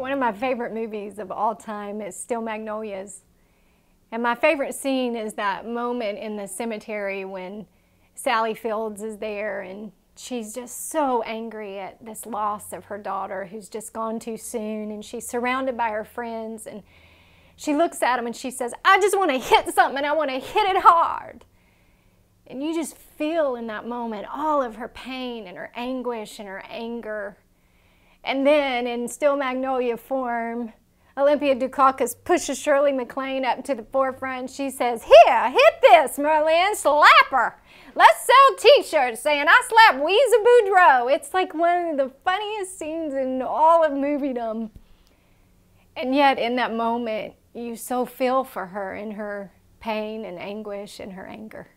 One of my favorite movies of all time is Still Magnolias. And my favorite scene is that moment in the cemetery when Sally Fields is there and she's just so angry at this loss of her daughter who's just gone too soon, and she's surrounded by her friends, and she looks at them and she says, "I just want to hit something, and I want to hit it hard." And you just feel in that moment all of her pain and her anguish and her anger. And then in Still Magnolia form, Olympia Dukakis pushes Shirley MacLaine up to the forefront. She says, "Here, hit this, Merlin, slap her. Let's sell t-shirts saying I slapped Weezy Boudreaux." It's like one of the funniest scenes in all of moviedom. And yet in that moment, you so feel for her in her pain and anguish and her anger.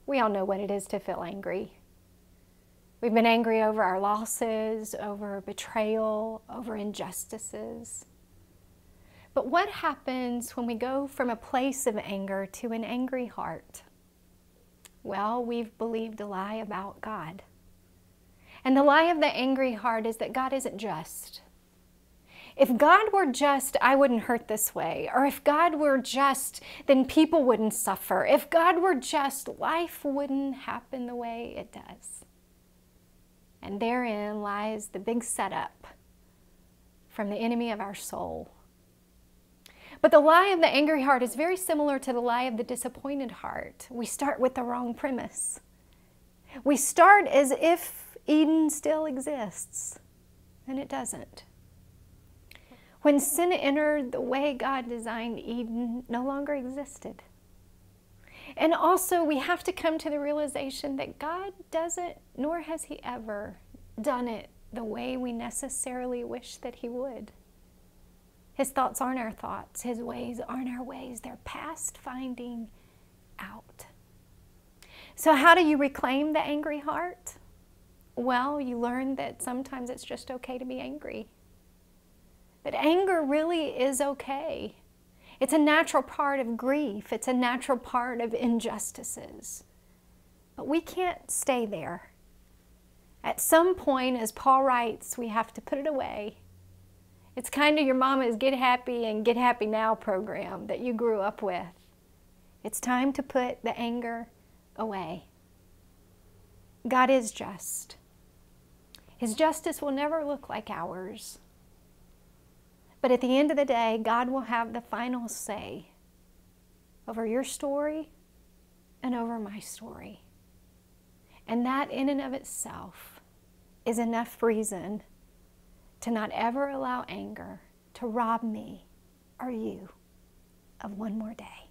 We all know what it is to feel angry. We've been angry over our losses, over betrayal, over injustices. But what happens when we go from a place of anger to an angry heart? Well, we've believed a lie about God. And the lie of the angry heart is that God isn't just. If God were just, I wouldn't hurt this way. Or if God were just, then people wouldn't suffer. If God were just, life wouldn't happen the way it does. And therein lies the big setup from the enemy of our soul. But the lie of the angry heart is very similar to the lie of the disappointed heart. We start with the wrong premise. We start as if Eden still exists, and it doesn't. When sin entered, the way God designed Eden no longer existed. And also, we have to come to the realization that God doesn't, nor has He ever, done it the way we necessarily wish that He would. His thoughts aren't our thoughts. His ways aren't our ways. They're past finding out. So how do you reclaim the angry heart? Well, you learn that sometimes it's just okay to be angry. But anger really is okay. It's a natural part of grief. It's a natural part of injustices. But we can't stay there. At some point, as Paul writes, we have to put it away. It's kind of your mama's Get Happy and Get Happy Now program that you grew up with. It's time to put the anger away. God is just. His justice will never look like ours. But at the end of the day, God will have the final say over your story and over my story. And that in and of itself is enough reason to not ever allow anger to rob me or you of one more day.